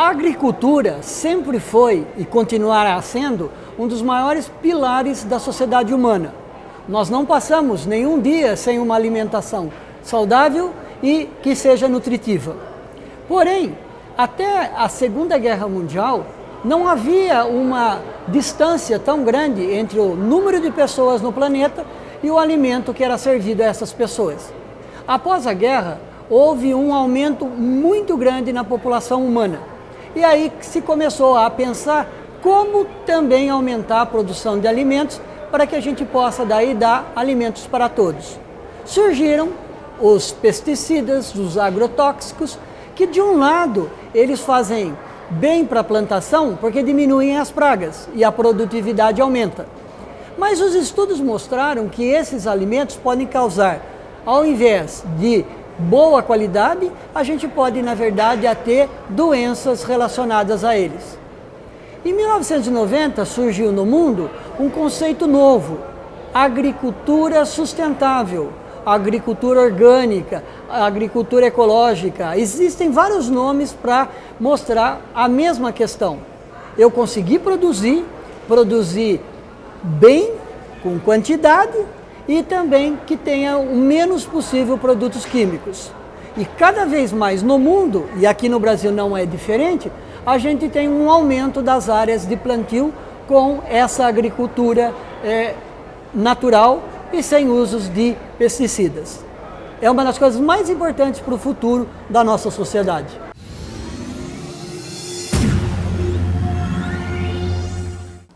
A agricultura sempre foi e continuará sendo um dos maiores pilares da sociedade humana. Nós não passamos nenhum dia sem uma alimentação saudável e que seja nutritiva. Porém, até a Segunda Guerra Mundial, não havia uma distância tão grande entre o número de pessoas no planeta e o alimento que era servido a essas pessoas. Após a guerra, houve um aumento muito grande na população humana. E aí se começou a pensar como também aumentar a produção de alimentos para que a gente possa daí dar alimentos para todos. Surgiram os pesticidas, os agrotóxicos, que de um lado eles fazem bem para a plantação porque diminuem as pragas e a produtividade aumenta. Mas os estudos mostraram que esses alimentos podem causar, ao invés de boa qualidade, a gente pode, na verdade, ter doenças relacionadas a eles. Em 1990 surgiu no mundo um conceito novo, agricultura sustentável, agricultura orgânica, agricultura ecológica. Existem vários nomes para mostrar a mesma questão. Eu consegui produzir bem, com quantidade, e também que tenha o menos possível produtos químicos. E cada vez mais no mundo, e aqui no Brasil não é diferente, a gente tem um aumento das áreas de plantio com essa agricultura natural e sem usos de pesticidas. É uma das coisas mais importantes para o futuro da nossa sociedade.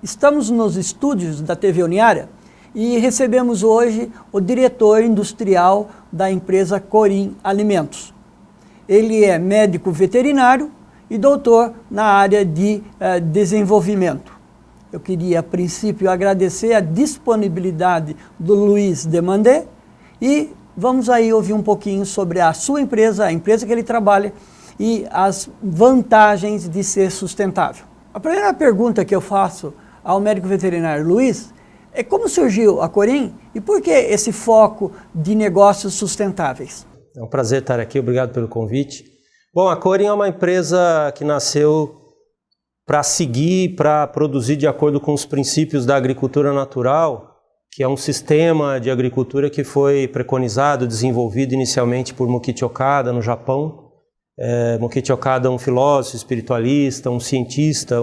Estamos nos estúdios da TV Uniara e recebemos hoje o diretor industrial da empresa Corim Alimentos. Ele é médico veterinário e doutor na área de desenvolvimento. Eu queria, a princípio, agradecer a disponibilidade do Luiz Demandé e vamos aí ouvir um pouquinho sobre a sua empresa, a empresa que ele trabalha e as vantagens de ser sustentável. A primeira pergunta que eu faço ao médico veterinário Luiz é como surgiu a Corim e por que esse foco de negócios sustentáveis? É um prazer estar aqui, obrigado pelo convite. Bom, a Corim é uma empresa que nasceu para seguir, para produzir de acordo com os princípios da agricultura natural, que é um sistema de agricultura que foi preconizado, desenvolvido inicialmente por Mokichi Okada no Japão. Mokichi Okada é um filósofo, espiritualista, um cientista,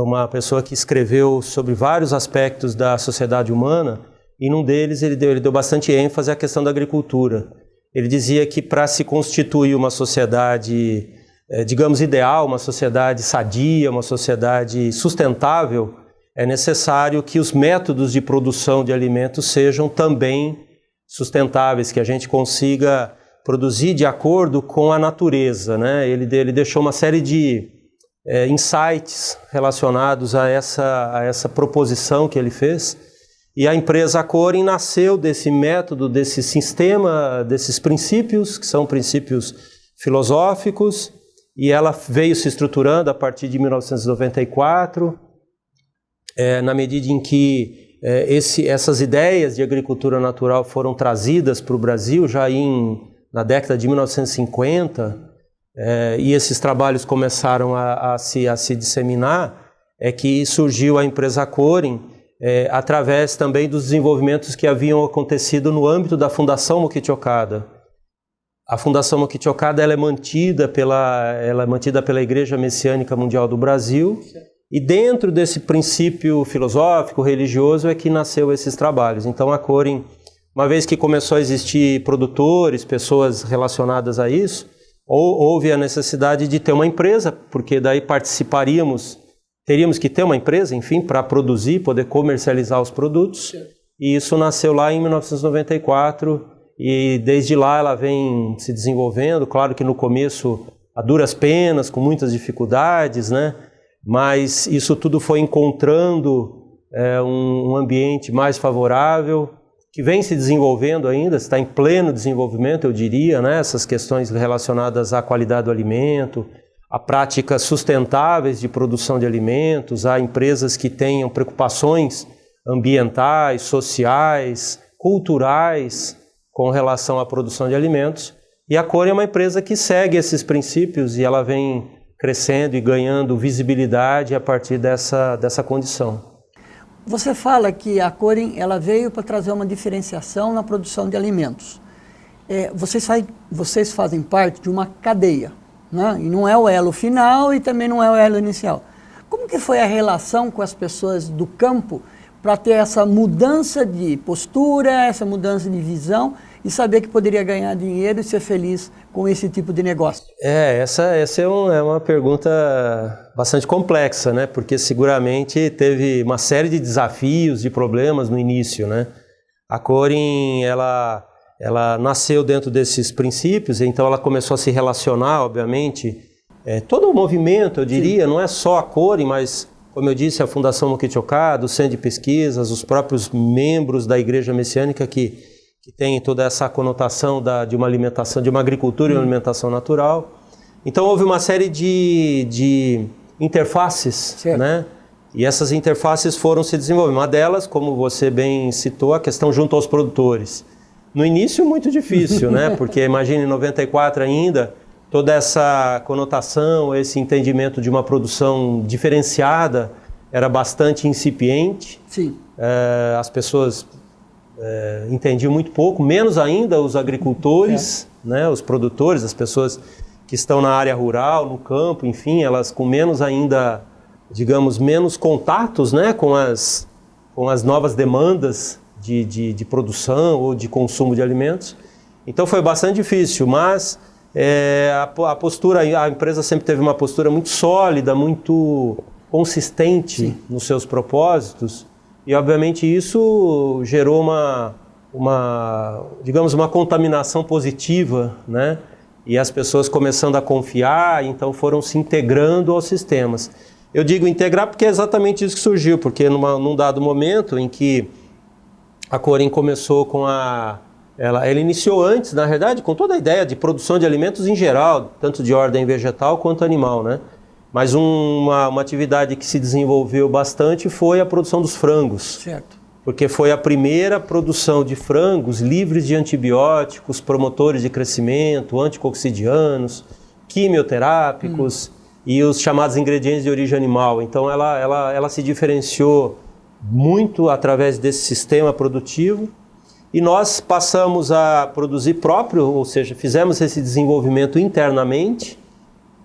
uma pessoa que escreveu sobre vários aspectos da sociedade humana, e num deles ele deu bastante ênfase à questão da agricultura. Ele dizia que para se constituir uma sociedade, digamos, ideal, uma sociedade sadia, uma sociedade sustentável, é necessário que os métodos de produção de alimentos sejam também sustentáveis, que a gente consiga produzir de acordo com a natureza, né? Ele deixou uma série de insights relacionados a essa proposição que ele fez. E a empresa Corim nasceu desse método, desse sistema, desses princípios, que são princípios filosóficos, e ela veio se estruturando a partir de 1994, na medida em que essas ideias de agricultura natural foram trazidas para o Brasil já na década de 1950, e esses trabalhos começaram a se disseminar, é que surgiu a empresa Corim, através também dos desenvolvimentos que haviam acontecido no âmbito da Fundação Mokichi Okada. A Fundação Mokichi Okada ela é mantida pela Igreja Messiânica Mundial do Brasil, e dentro desse princípio filosófico, religioso, é que nasceu esses trabalhos. Então a Corim, uma vez que começou a existir produtores, pessoas relacionadas a isso, houve a necessidade de ter uma empresa, porque daí teríamos que ter uma empresa, enfim, para produzir, poder comercializar os produtos. E isso nasceu lá em 1994 e desde lá ela vem se desenvolvendo. Claro que no começo a duras penas, com muitas dificuldades, né? Mas isso tudo foi encontrando um ambiente mais favorável, que vem se desenvolvendo ainda, está em pleno desenvolvimento, eu diria, né? Essas questões relacionadas à qualidade do alimento, a práticas sustentáveis de produção de alimentos, a empresas que tenham preocupações ambientais, sociais, culturais com relação à produção de alimentos. E a Corim é uma empresa que segue esses princípios e ela vem crescendo e ganhando visibilidade a partir dessa condição. Você fala que a Corim ela veio para trazer uma diferenciação na produção de alimentos. Vocês fazem parte de uma cadeia, né? E não é o elo final e também não é o elo inicial. Como que foi a relação com as pessoas do campo para ter essa mudança de postura, essa mudança de visão e saber que poderia ganhar dinheiro e ser feliz com esse tipo de negócio? Essa é uma pergunta bastante complexa, né? Porque seguramente teve uma série de desafios, de problemas no início, né? A Corim, ela nasceu dentro desses princípios, então ela começou a se relacionar, obviamente, todo o movimento, eu diria, não é só a Corim, mas, como eu disse, a Fundação Mokichokado, o Centro de Pesquisas, os próprios membros da Igreja Messiânica que tem toda essa conotação de uma alimentação, de uma agricultura e uma alimentação natural. Então houve uma série de interfaces, né? E essas interfaces foram se desenvolvendo. Uma delas, como você bem citou, a questão junto aos produtores. No início muito difícil, né? Porque imagine em 94 ainda, toda essa conotação, esse entendimento de uma produção diferenciada era bastante incipiente. Sim. As pessoas entendiam muito pouco, menos ainda os agricultores, né? Os produtores, as pessoas que estão na área rural, no campo, enfim, elas com menos ainda, digamos, menos contatos, né? com as novas demandas de produção ou de consumo de alimentos. Então foi bastante difícil, mas a postura, a empresa sempre teve uma postura muito sólida, muito consistente nos seus propósitos, e obviamente isso gerou digamos, uma contaminação positiva, né? E as pessoas começando a confiar, então foram se integrando aos sistemas. Eu digo integrar porque é exatamente isso que surgiu, porque num dado momento em que a Corim começou com ela iniciou antes, na verdade, com toda a ideia de produção de alimentos em geral, tanto de ordem vegetal quanto animal, né? Mas uma atividade que se desenvolveu bastante foi a produção dos frangos. Certo. Porque foi a primeira produção de frangos livres de antibióticos, promotores de crescimento, anticoccidianos, quimioterápicos e os chamados ingredientes de origem animal. Então ela se diferenciou muito através desse sistema produtivo e nós passamos a produzir próprio, ou seja, fizemos esse desenvolvimento internamente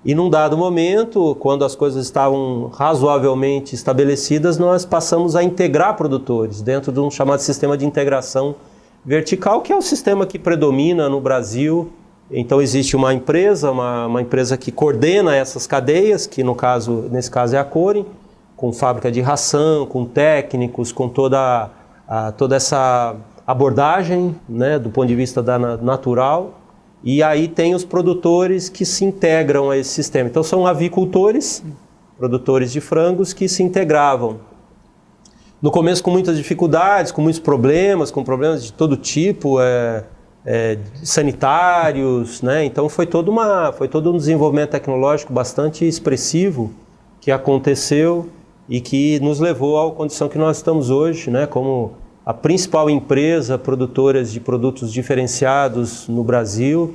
e num dado momento, quando as coisas estavam razoavelmente estabelecidas, nós passamos a integrar produtores dentro de um chamado sistema de integração vertical, que é o sistema que predomina no Brasil. Então existe uma empresa que coordena essas cadeias, que nesse caso é a Corim, com fábrica de ração, com técnicos, com toda essa abordagem, né, do ponto de vista natural. E aí tem os produtores que se integram a esse sistema. Então são avicultores, produtores de frangos que se integravam. No começo com muitas dificuldades, com muitos problemas, com problemas de todo tipo, sanitários, né? Então foi todo um desenvolvimento tecnológico bastante expressivo que aconteceu e que nos levou à condição que nós estamos hoje, né? Como a principal empresa produtora de produtos diferenciados no Brasil,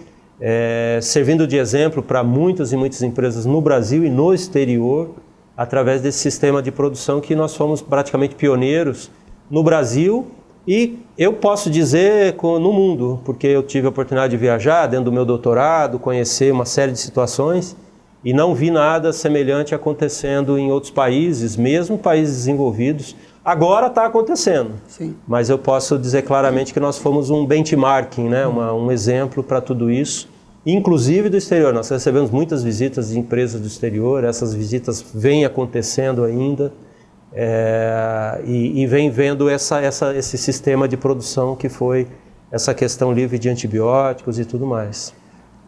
servindo de exemplo para muitas e muitas empresas no Brasil e no exterior, através desse sistema de produção que nós fomos praticamente pioneiros no Brasil e eu posso dizer no mundo, porque eu tive a oportunidade de viajar dentro do meu doutorado, conhecer uma série de situações e não vi nada semelhante acontecendo em outros países, mesmo países desenvolvidos. Agora está acontecendo, sim, mas eu posso dizer claramente que nós fomos um benchmarking, né? Um exemplo para tudo isso, inclusive do exterior. Nós recebemos muitas visitas de empresas do exterior, essas visitas vêm acontecendo ainda e vem vendo esse sistema de produção que foi essa questão livre de antibióticos e tudo mais.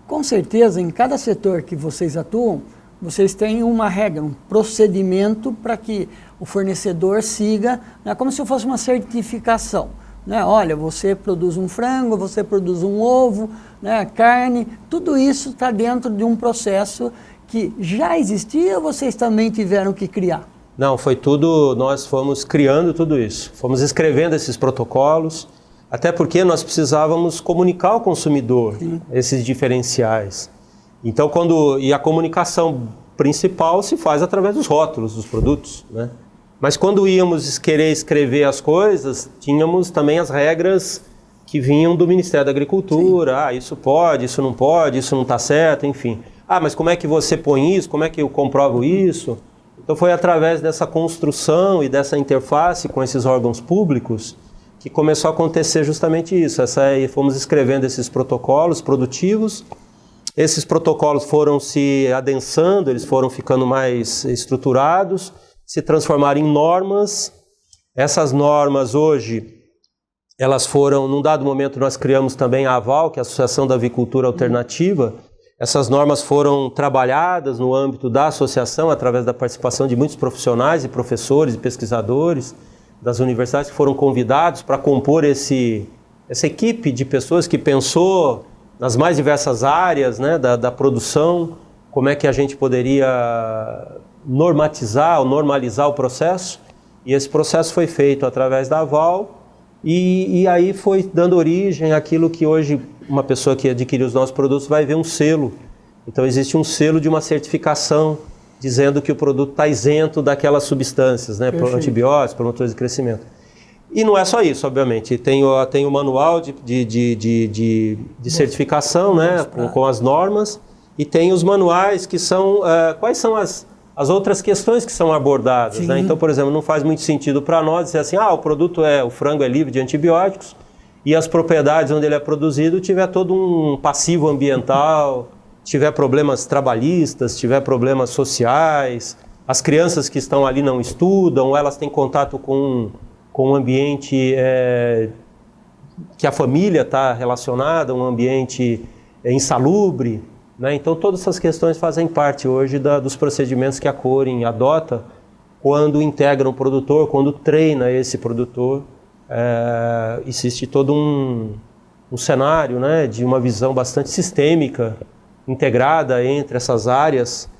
Com certeza, em cada setor que vocês atuam, vocês têm uma regra, um procedimento para que o fornecedor siga, né, como se fosse uma certificação. Né? Olha, você produz um frango, você produz um ovo, né, carne, tudo isso está dentro de um processo que já existia ou vocês também tiveram que criar? Não, foi tudo, nós fomos criando tudo isso, fomos escrevendo esses protocolos, até porque nós precisávamos comunicar ao consumidor esses diferenciais. Então, e a comunicação principal se faz através dos rótulos dos produtos, né? Mas quando íamos querer escrever as coisas, tínhamos também as regras que vinham do Ministério da Agricultura. Sim. Isso pode, isso não está certo, enfim. Mas como é que você põe isso? Como é que eu comprovo isso? Então foi através dessa construção e dessa interface com esses órgãos públicos que começou a acontecer justamente isso. Fomos escrevendo esses protocolos produtivos. Esses protocolos foram se adensando, eles foram ficando mais estruturados, se transformaram em normas. Essas normas hoje, elas foram, num dado momento nós criamos também a AVAL, que é a Associação da Avicultura Alternativa. Essas normas foram trabalhadas no âmbito da associação, através da participação de muitos profissionais e professores e pesquisadores das universidades que foram convidados para compor essa equipe de pessoas que pensou nas mais diversas áreas, né, da produção, como é que a gente poderia normatizar ou normalizar o processo. E esse processo foi feito através da AVAL e aí foi dando origem àquilo que hoje uma pessoa que adquire os nossos produtos vai ver um selo. Então existe um selo de uma certificação dizendo que o produto está isento daquelas substâncias, né, antibióticos, promotores de crescimento. E não é só isso, obviamente. Tem o manual de certificação, né, com as normas, e tem os manuais que são... quais são as outras questões que são abordadas, né? Então, por exemplo, não faz muito sentido para nós dizer assim, o frango é livre de antibióticos e as propriedades onde ele é produzido tiver todo um passivo ambiental, tiver problemas trabalhistas, tiver problemas sociais, as crianças que estão ali não estudam, elas têm contato com um ambiente que a família está relacionada, um ambiente insalubre, né? Então todas essas questões fazem parte hoje dos procedimentos que a Corin adota quando integra um produtor, quando treina esse produtor. Existe todo um cenário, né, de uma visão bastante sistêmica, integrada entre essas áreas,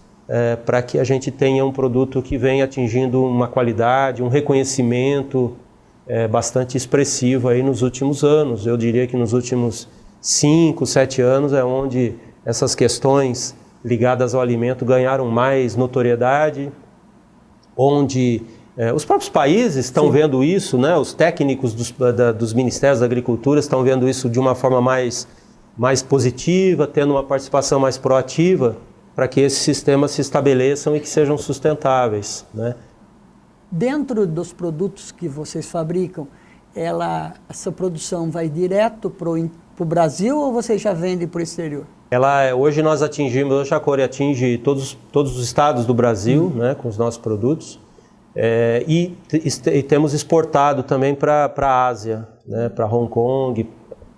para que a gente tenha um produto que venha atingindo uma qualidade, um reconhecimento bastante expressivo aí nos últimos anos. Eu diria que nos últimos 5, 7 anos é onde essas questões ligadas ao alimento ganharam mais notoriedade, onde os próprios países estão vendo isso, né? Os técnicos dos Ministérios da Agricultura estão vendo isso de uma forma mais positiva, tendo uma participação mais proativa, para que esses sistemas se estabeleçam e que sejam sustentáveis, né? Dentro dos produtos que vocês fabricam, essa produção vai direto para o Brasil ou vocês já vendem para o exterior? Hoje a Corin atinge todos os estados do Brasil, né, com os nossos produtos, e temos exportado também para a Ásia, né, para Hong Kong.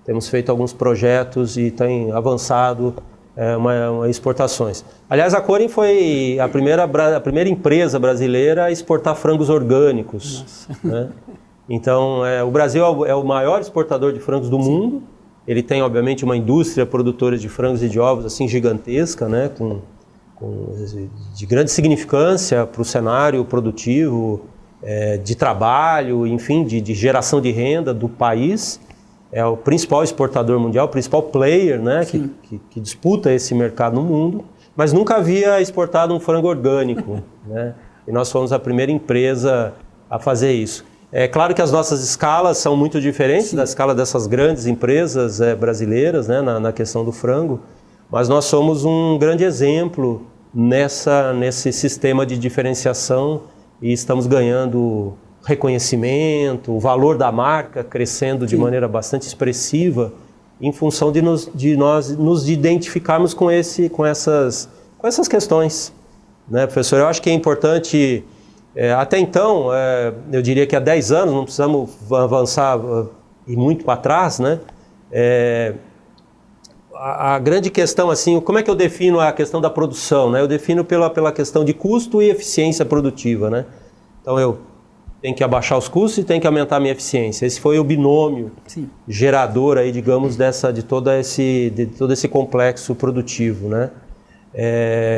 Temos feito alguns projetos e tem avançado exportações. Aliás, a Corin foi a primeira empresa brasileira a exportar frangos orgânicos, né? Então, o Brasil é o maior exportador de frangos do mundo. Ele tem, obviamente, uma indústria produtora de frangos e de ovos assim gigantesca, né? De grande significância para o cenário produtivo, de trabalho, enfim, de geração de renda do país. É o principal exportador mundial, o principal player, né, que disputa esse mercado no mundo, mas nunca havia exportado um frango orgânico, né? E nós fomos a primeira empresa a fazer isso. É claro que as nossas escalas são muito diferentes da escala dessas grandes empresas brasileiras, né, na questão do frango, mas nós somos um grande exemplo nesse sistema de diferenciação e estamos ganhando reconhecimento, o valor da marca crescendo de maneira bastante expressiva em função de nós nos identificarmos com essas questões, né, professor? Eu acho que é importante, até então, eu diria que há 10 anos, não precisamos avançar e muito para trás, né? A grande questão, assim, como é que eu defino a questão da produção, né? Eu defino pela questão de custo e eficiência produtiva, né? Então eu tenho que abaixar os custos e tenho que aumentar a minha eficiência. Esse foi o binômio gerador aí, digamos, de todo esse complexo produtivo, né?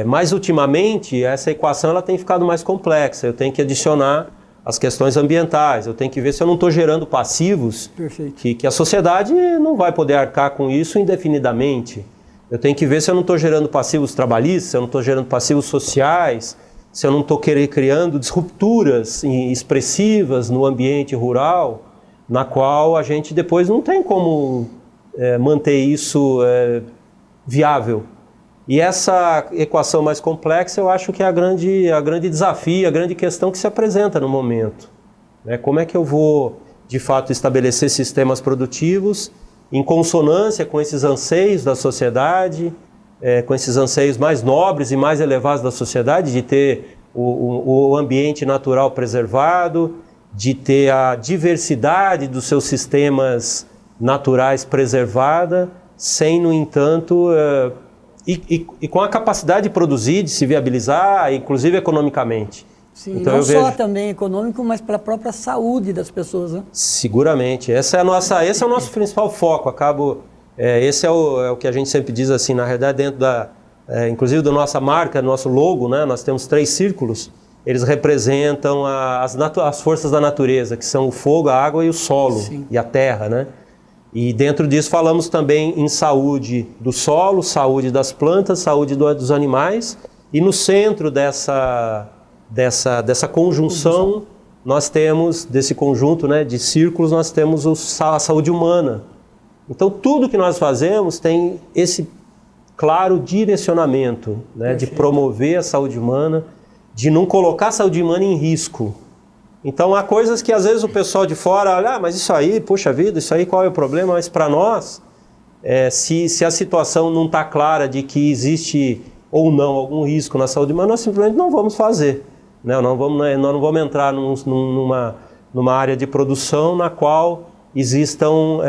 Mas ultimamente essa equação ela tem ficado mais complexa. Eu tenho que adicionar as questões ambientais, eu tenho que ver se eu não estou gerando passivos que a sociedade não vai poder arcar com isso indefinidamente. Eu tenho que ver se eu não estou gerando passivos trabalhistas, se eu não estou gerando passivos sociais, se eu não estou criando disrupturas expressivas no ambiente rural, na qual a gente depois não tem como manter isso viável. E essa equação mais complexa eu acho que é a grande desafio, a grande questão que se apresenta no momento. Como é que eu vou, de fato, estabelecer sistemas produtivos em consonância com esses anseios da sociedade, com esses anseios mais nobres e mais elevados da sociedade, de ter o ambiente natural preservado, de ter a diversidade dos seus sistemas naturais preservada, sem, no entanto, e com a capacidade de produzir, de se viabilizar, inclusive economicamente. Sim, então, não só também econômico, mas para a própria saúde das pessoas, né? Seguramente. Esse é o nosso principal foco. Esse é o que a gente sempre diz assim, na realidade, dentro inclusive da nossa marca, nosso logo, né? Nós temos 3 círculos. Eles representam as forças da natureza, que são o fogo, a água e o solo, sim, e a terra, né? E dentro disso falamos também em saúde do solo, saúde das plantas, saúde dos animais. E no centro dessa conjunção, nós temos, desse conjunto, né, de círculos, nós temos a saúde humana. Então tudo que nós fazemos tem esse claro direcionamento, né, de promover a saúde humana, de não colocar a saúde humana em risco. Então há coisas que às vezes o pessoal de fora olha, mas isso aí, puxa vida, isso aí qual é o problema? Mas para nós, se a situação não está clara de que existe ou não algum risco na saúde humana, nós simplesmente não vamos fazer. Nós não vamos entrar numa área de produção na qual existam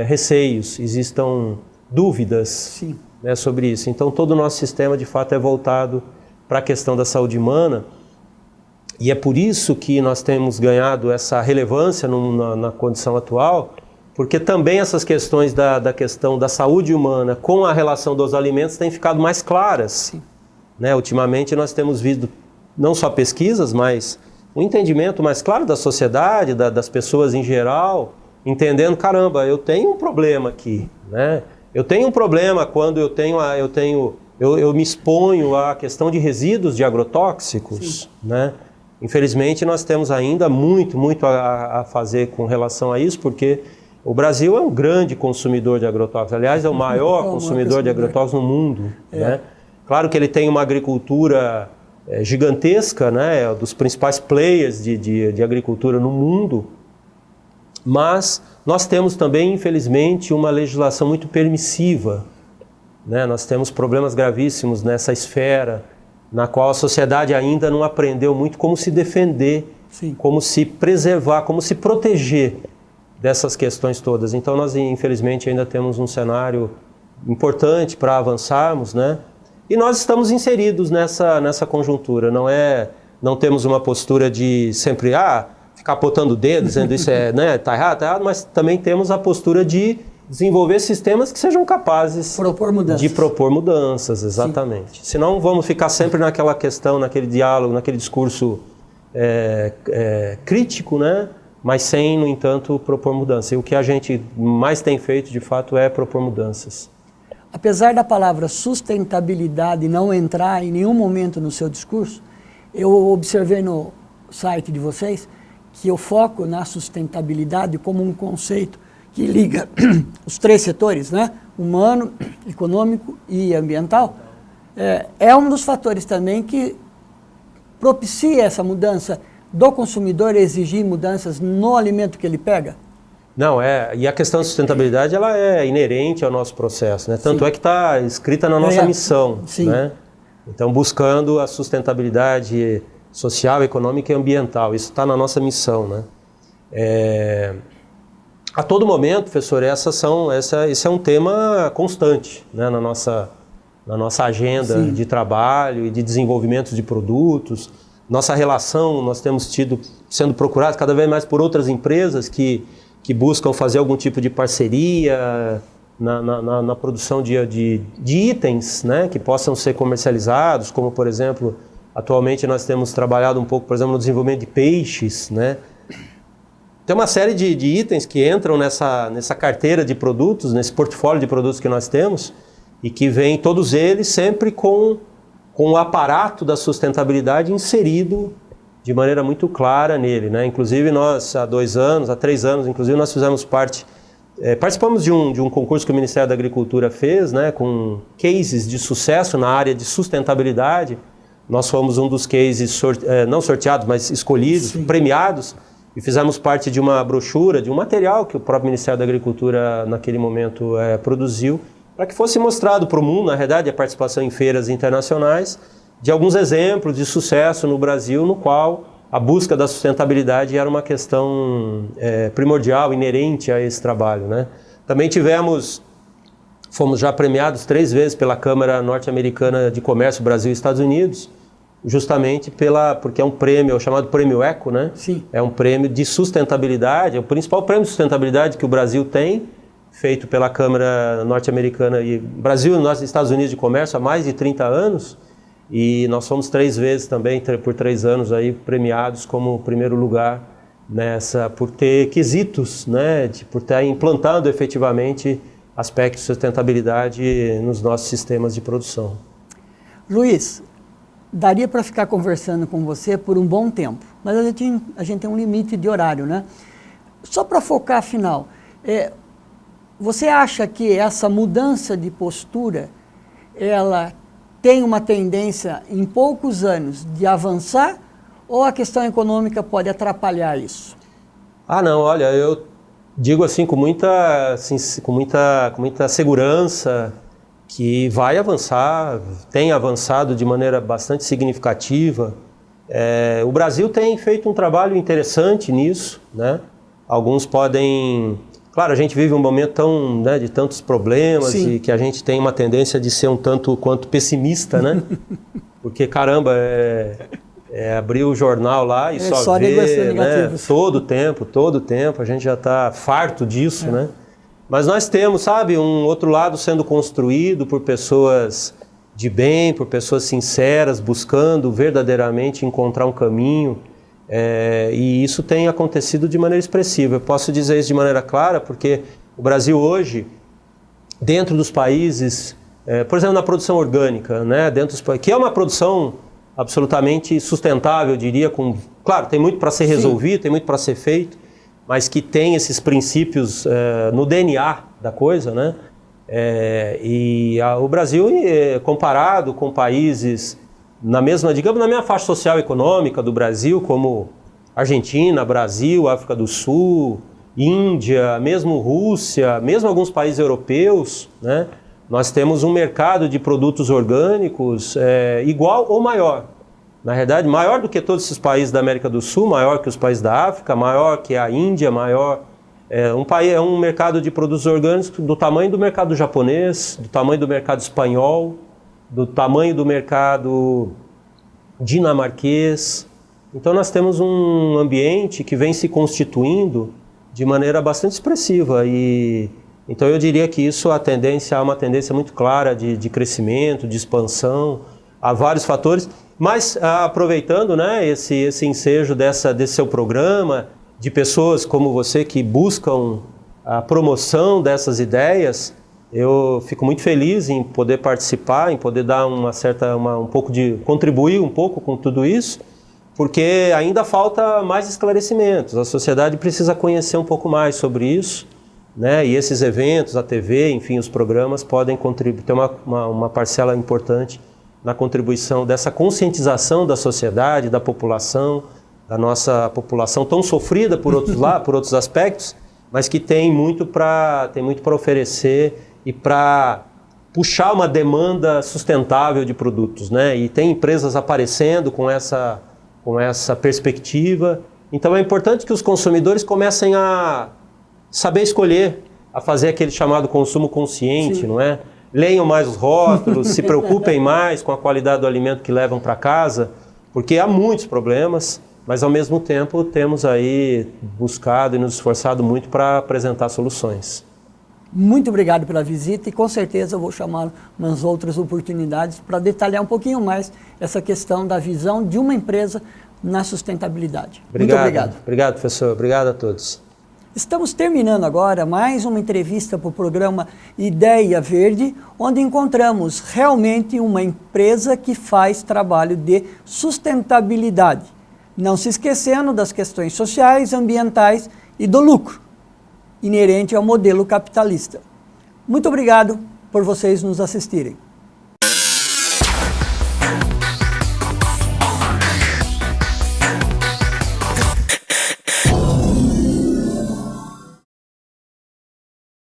receios, existam dúvidas, né, sobre isso. Então todo o nosso sistema de fato é voltado para a questão da saúde humana. E é por isso que nós temos ganhado essa relevância na condição atual, porque também essas questões da questão da saúde humana com a relação dos alimentos têm ficado mais claras. Né? Ultimamente nós temos visto não só pesquisas, mas um entendimento mais claro da sociedade, das pessoas em geral, entendendo, caramba, eu tenho um problema aqui. Né? Eu tenho um problema quando eu me exponho à questão de resíduos de agrotóxicos, né? Infelizmente, nós temos ainda muito a fazer com relação a isso, porque o Brasil é um grande consumidor de agrotóxicos. Aliás, é o maior consumidor de agrotóxicos no mundo. Né? Claro que ele tem uma agricultura gigantesca, né? Dos principais players de agricultura no mundo, mas nós temos também, infelizmente, uma legislação muito permissiva. Né? Nós temos problemas gravíssimos nessa esfera, na qual a sociedade ainda não aprendeu muito como se defender, como se preservar, como se proteger dessas questões todas. Então nós, infelizmente, ainda temos um cenário importante para avançarmos, né? E nós estamos inseridos nessa conjuntura. Não temos uma postura de sempre ficar apontando o dedo, dizendo isso tá errado, mas também temos a postura de desenvolver sistemas que sejam capazes de propor mudanças, exatamente. Senão vamos ficar sempre naquela questão, naquele diálogo, naquele discurso crítico, né? Mas sem, no entanto, propor mudança. E o que a gente mais tem feito, de fato, é propor mudanças. Apesar da palavra sustentabilidade não entrar em nenhum momento no seu discurso, eu observei no site de vocês que eu foco na sustentabilidade como um conceito que liga os 3 setores, né? Humano, econômico e ambiental, é um dos fatores também que propicia essa mudança do consumidor exigir mudanças no alimento que ele pega? Não, e a questão da sustentabilidade ela é inerente ao nosso processo, né? Tanto é que está escrita na nossa missão, né? Então, buscando a sustentabilidade social, econômica e ambiental, isso está na nossa missão, né? A todo momento, professor, esse é um tema constante, né, na nossa agenda de trabalho e de desenvolvimento de produtos. Nossa relação, nós temos tido sendo procurados cada vez mais por outras empresas que buscam fazer algum tipo de parceria na produção de itens, né, que possam ser comercializados, como, por exemplo, atualmente nós temos trabalhado um pouco, por exemplo, no desenvolvimento de peixes, né? Tem uma série de itens que entram nessa carteira de produtos, nesse portfólio de produtos que nós temos, e que vem todos eles sempre com o aparato da sustentabilidade inserido de maneira muito clara nele, né? Inclusive nós há 3 anos, inclusive nós fizemos parte, participamos de um concurso que o Ministério da Agricultura fez, né, com cases de sucesso na área de sustentabilidade. Nós fomos um dos cases, não sorteados, mas escolhidos, sim, premiados, e fizemos parte de uma brochura, de um material que o próprio Ministério da Agricultura naquele momento produziu, para que fosse mostrado para o mundo, na verdade, a participação em feiras internacionais, de alguns exemplos de sucesso no Brasil, no qual a busca da sustentabilidade era uma questão primordial, inerente a esse trabalho, né? Também fomos já premiados 3 vezes pela Câmara Norte-Americana de Comércio Brasil e Estados Unidos, justamente porque é um prêmio, é o chamado Prêmio Eco, né? Sim. É um prêmio de sustentabilidade, é o principal prêmio de sustentabilidade que o Brasil tem, feito pela Câmara Norte-Americana e Brasil e Estados Unidos de Comércio há mais de 30 anos, e nós fomos 3 vezes também, por 3 anos aí, premiados como primeiro lugar por ter quesitos, né, por ter implantado efetivamente aspectos de sustentabilidade nos nossos sistemas de produção. Luiz, daria para ficar conversando com você por um bom tempo, mas a gente tem um limite de horário, né? Só para focar afinal, você acha que essa mudança de postura, ela tem uma tendência em poucos anos de avançar, ou a questão econômica pode atrapalhar isso? Não, olha, eu digo assim com muita segurança que vai avançar, tem avançado de maneira bastante significativa. O Brasil tem feito um trabalho interessante nisso, né? Alguns podem... Claro, a gente vive um momento de tantos problemas, sim, e que a gente tem uma tendência de ser um tanto quanto pessimista, né? Porque, caramba, abrir o jornal lá e só ver, né? Todo tempo, a gente já está farto disso, né? Mas nós temos, sabe, um outro lado sendo construído por pessoas de bem, por pessoas sinceras, buscando verdadeiramente encontrar um caminho. E isso tem acontecido de maneira expressiva. Eu posso dizer isso de maneira clara porque o Brasil hoje, dentro dos países, por exemplo, na produção orgânica, né, que é uma produção absolutamente sustentável, eu diria, claro, tem muito para ser resolvido, sim, tem muito para ser feito, mas que tem esses princípios no DNA da coisa, né? O Brasil, comparado com países digamos, na mesma faixa social e econômica do Brasil, como Argentina, Brasil, África do Sul, Índia, mesmo Rússia, mesmo alguns países europeus, né? Nós temos um mercado de produtos orgânicos igual ou maior. Na verdade, maior do que todos esses países da América do Sul, maior que os países da África, maior que a Índia, maior... É um mercado de produtos orgânicos do tamanho do mercado japonês, do tamanho do mercado espanhol, do tamanho do mercado dinamarquês. Então nós temos um ambiente que vem se constituindo de maneira bastante expressiva. Então eu diria que isso há uma tendência muito clara de crescimento, de expansão, há vários fatores. Mas aproveitando, né, esse ensejo desse seu programa, de pessoas como você que buscam a promoção dessas ideias, eu fico muito feliz em poder participar, em poder dar contribuir um pouco com tudo isso, porque ainda falta mais esclarecimentos. A sociedade precisa conhecer um pouco mais sobre isso, né? E esses eventos, a TV, enfim, os programas podem contribuir, ter uma parcela importante na contribuição dessa conscientização da sociedade, da população, da nossa população tão sofrida por outros aspectos, mas que tem muito para oferecer e para puxar uma demanda sustentável de produtos, né? E tem empresas aparecendo com essa perspectiva. Então é importante que os consumidores comecem a saber escolher, a fazer aquele chamado consumo consciente, sim, não é? Leiam mais os rótulos, se preocupem mais com a qualidade do alimento que levam para casa, porque há muitos problemas, mas ao mesmo tempo temos aí buscado e nos esforçado muito para apresentar soluções. Muito obrigado pela visita e com certeza eu vou chamar umas outras oportunidades para detalhar um pouquinho mais essa questão da visão de uma empresa na sustentabilidade. Obrigado. Muito obrigado. Obrigado, professor. Obrigado a todos. Estamos terminando agora mais uma entrevista para o programa Ideia Verde, onde encontramos realmente uma empresa que faz trabalho de sustentabilidade, não se esquecendo das questões sociais, ambientais e do lucro, inerente ao modelo capitalista. Muito obrigado por vocês nos assistirem.